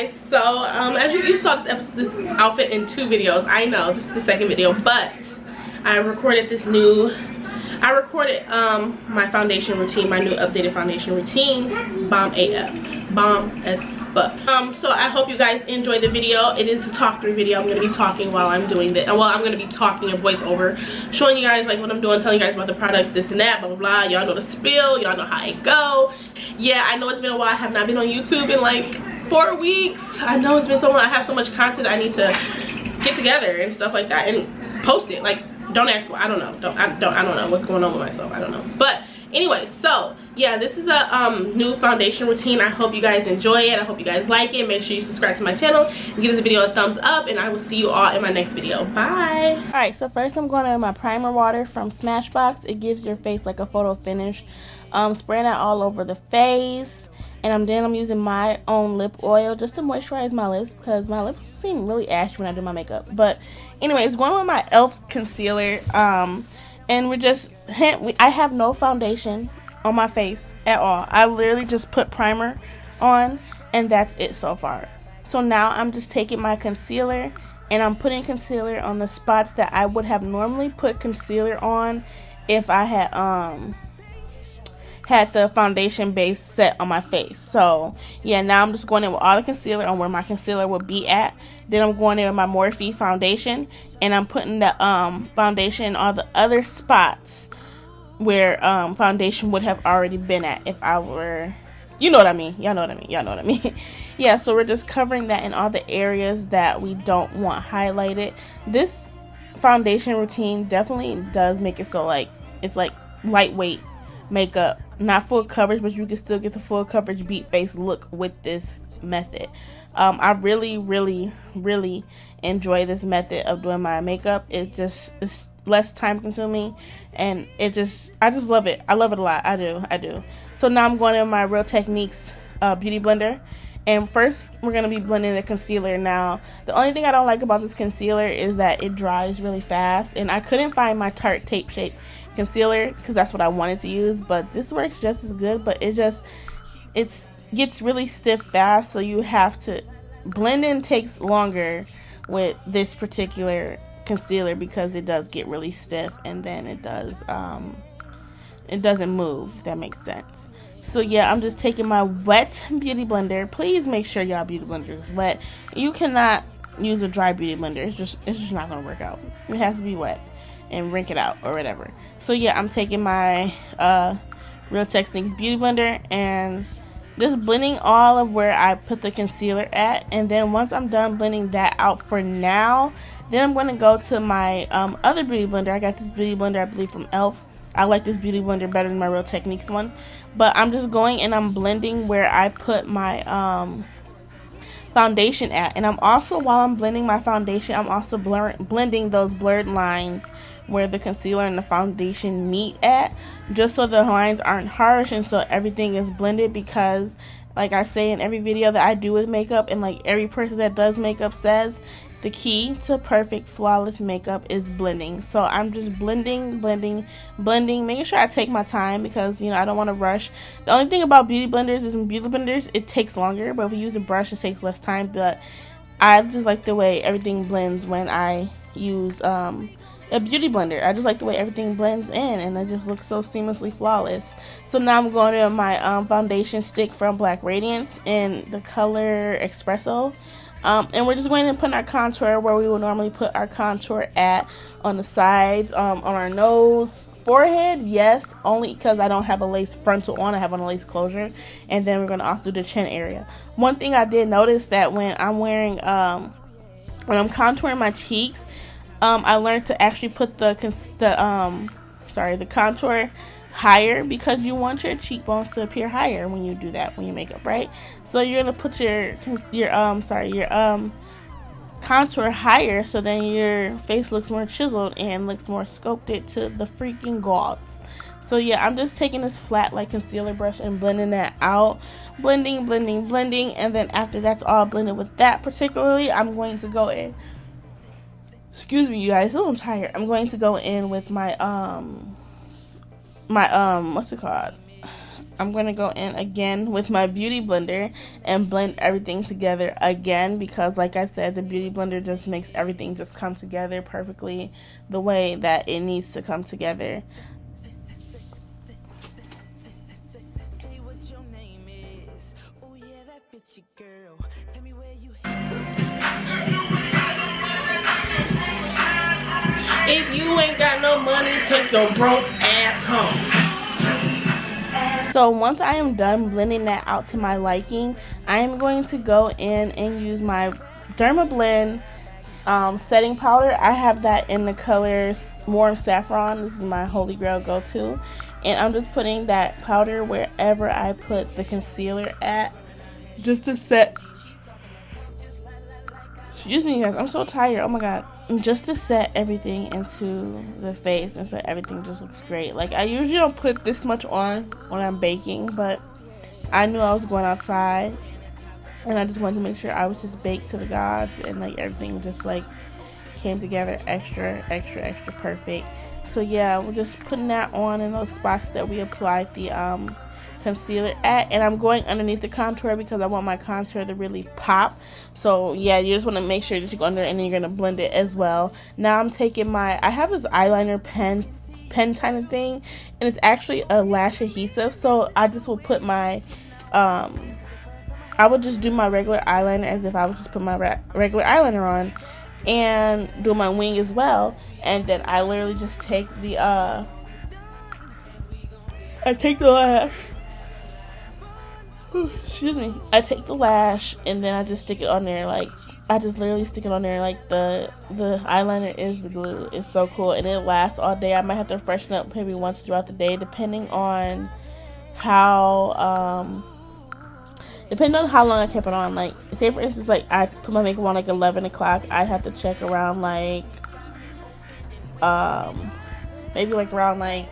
guys. So as you saw this outfit in 2 videos. I know this is the 2nd video, but I recorded my foundation routine, my new updated foundation routine. Bomb AF, bomb as fuck. So I hope you guys enjoyed the video. It is a talk through video. I'm gonna be talking while I'm doing this. Well, I'm gonna be talking a voiceover, showing you guys like what I'm doing, telling you guys about the products, this and that, blah blah blah. Y'all know the spiel, y'all know how it go. Yeah, I know it's been a while. I have not been on YouTube in like 4 weeks. I know it's been so long. I have so much content I need to get together and stuff like that and post it. Like, don't ask why. I don't know. I don't know what's going on with myself. I don't know. But anyway, so yeah, this is a new foundation routine. I hope you guys enjoy it. I hope you guys like it. Make sure you subscribe to my channel and give this video a thumbs up, and I will see you all in my next video. Bye. All right, so first I'm going to my primer water from Smashbox. It gives your face like a photo finish. Spraying that all over the face, and I'm using my own lip oil just to moisturize my lips because my lips seem really ashy when I do my makeup. But anyway, it's going with my e.l.f. concealer. And we're just I have no foundation on my face at all. I literally just put primer on, and that's it so far. So now I'm just taking my concealer and I'm putting concealer on the spots that I would have normally put concealer on if I had the foundation base set on my face. So yeah, now I'm just going in with all the concealer on where my concealer would be at. Then I'm going in with my Morphe foundation, and I'm putting the foundation on the other spots where foundation would have already been at if I were, you know what I mean, y'all know what I mean. Yeah, so we're just covering that in all the areas that we don't want highlighted. This foundation routine definitely does make it so like it's like lightweight makeup, not full coverage, but you can still get the full coverage beat face look with this method. I really enjoy this method of doing my makeup. It's less time consuming, and I just love it. I love it a lot. I do. So now I'm going in my Real Techniques beauty blender, and first we're going to be blending the concealer. Now the only thing I don't like about this concealer is that it dries really fast, and I couldn't find my Tarte Tape Shape concealer because that's what I wanted to use, but this works just as good, but it gets really stiff fast, so you have to blend in. Takes longer with this particular concealer because it does get really stiff, and then it doesn't move, if that makes sense. So yeah, I'm just taking my wet beauty blender. Please make sure y'all beauty blender is wet. You cannot use a dry beauty blender. It's just not gonna work out. It has to be wet and rinse it out or whatever. So yeah, I'm taking my Real Techniques beauty blender and just blending all of where I put the concealer at, and then once I'm done blending that out for now, then I'm going to go to my other beauty blender. I got this beauty blender, I believe, from e.l.f. I like this beauty blender better than my Real Techniques one, but I'm just going and I'm blending where I put my foundation at, and I'm also, while I'm blending my foundation, I'm also blending those blurred lines where the concealer and the foundation meet at, just so the lines aren't harsh and so everything is blended, because like I say in every video that I do with makeup, and like every person that does makeup says, the key to perfect flawless makeup is blending. So I'm just blending, making sure I take my time because, you know, I don't want to rush. The only thing about beauty blenders is in beauty blenders it takes longer, but if you use a brush it takes less time. But I just like the way everything blends when I use a beauty blender. I just like the way everything blends in, and it just looks so seamlessly flawless. So now I'm going to my foundation stick from Black Radiance in the color Espresso. And we're just going to put our contour where we would normally put our contour at, on the sides, on our nose, forehead, yes, only because I don't have a lace frontal on, I have on a lace closure. And then we're going to also do the chin area. One thing I did notice that when I'm wearing, when I'm contouring my cheeks, I learned to actually put the contour higher, because you want your cheekbones to appear higher when you do that, when you make up, right? So you're gonna put your contour higher, so then your face looks more chiseled and looks more sculpted to the freaking gods. So yeah, I'm just taking this flat like concealer brush and blending that out, blending, and then after that's all blended with that particularly, I'm going to go in. Excuse me, you guys. Oh, I'm tired. I'm going to go in with my what's it called? I'm going to go in again with my beauty blender and blend everything together again, because like I said, the beauty blender just makes everything just come together perfectly the way that it needs to come together. If you ain't got no money, take your broke ass home. So once I am done blending that out to my liking, I am going to go in and use my Dermablend setting powder. I have that in the color Warm Saffron. This is my holy grail go-to. And I'm just putting that powder wherever I put the concealer at, just to set... Excuse me guys, I'm so tired, oh my god. Just to set everything into the face and so everything just looks great. Like, I usually don't put this much on when I'm baking, but I knew I was going outside and I just wanted to make sure I was just baked to the gods, and like everything just like came together extra perfect. So yeah, we're just putting that on in those spots that we applied the concealer at, and I'm going underneath the contour because I want my contour to really pop. So yeah, you just want to make sure that you go under and then you're going to blend it as well. Now I'm taking I have this eyeliner pen kind of thing, and it's actually a lash adhesive, so I just will put my I would just do my regular eyeliner as if I was just put my regular eyeliner on, and do my wing as well, and then I literally just take the lash. Excuse me. I take the lash and then I just stick it on there, like I just literally stick it on there like the eyeliner is the glue. It's so cool, and it lasts all day. I might have to freshen up maybe once throughout the day, depending on how long I kept it on. Like, say for instance, like I put my makeup on like 11 o'clock, I'd have to check around like maybe like around like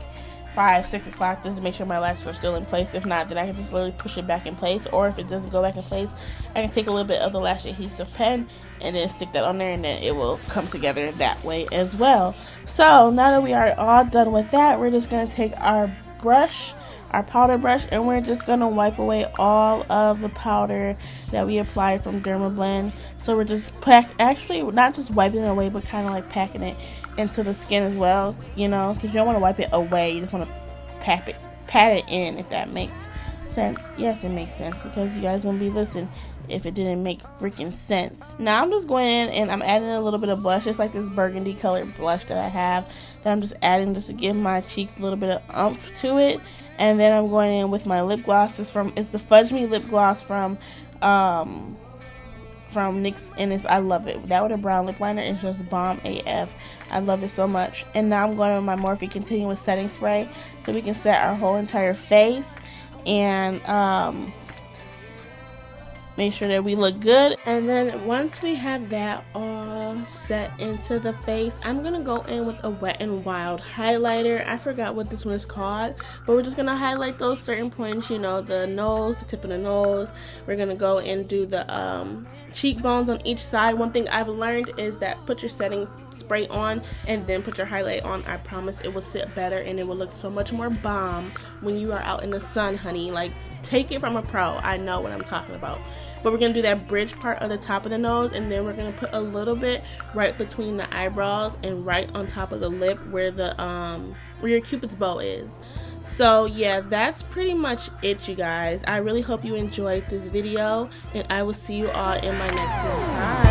5-6 o'clock just to make sure my lashes are still in place. If not, then I can just literally push it back in place, or if it doesn't go back in place, I can take a little bit of the lash adhesive pen and then stick that on there, and then it will come together that way as well. So now that we are all done with that, we're just going to take our brush, our powder brush, and we're just going to wipe away all of the powder that we applied from Dermablend. So we're just actually not just wiping it away, but kind of like packing it into the skin as well, you know, because you don't want to wipe it away, you just want to pat it in, if that makes sense. Yes, it makes sense, because you guys won't be listening if it didn't make freaking sense. Now I'm just going in and I'm adding a little bit of blush. It's like this burgundy colored blush that I have that I'm just adding just to give my cheeks a little bit of oomph to it. And then I'm going in with my lip gloss. It's the Fudge Me lip gloss from NYX, and I love it. That with a brown lip liner is just bomb AF. I love it so much. And now I'm going with my Morphe Continuous Setting Spray so we can set our whole entire face and make sure that we look good. And then once we have that all set into the face, I'm gonna go in with a Wet n Wild highlighter. I forgot what this one is called, but we're just gonna highlight those certain points, you know, the nose, the tip of the nose. We're gonna go and do the cheekbones on each side. One thing I've learned is that put your setting spray on and then put your highlight on. I promise it will sit better and it will look so much more bomb when you are out in the sun, honey. Like, take it from a pro. I know what I'm talking about. But we're going to do that bridge part of the top of the nose, and then we're going to put a little bit right between the eyebrows and right on top of the lip where the where your cupid's bow is. So yeah, that's pretty much it, you guys. I really hope you enjoyed this video, and I will see you all in my next one. Bye.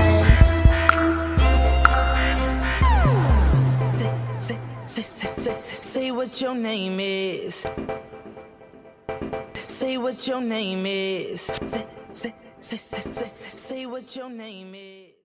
Say what your name is. Say what your name is. Say what your name is.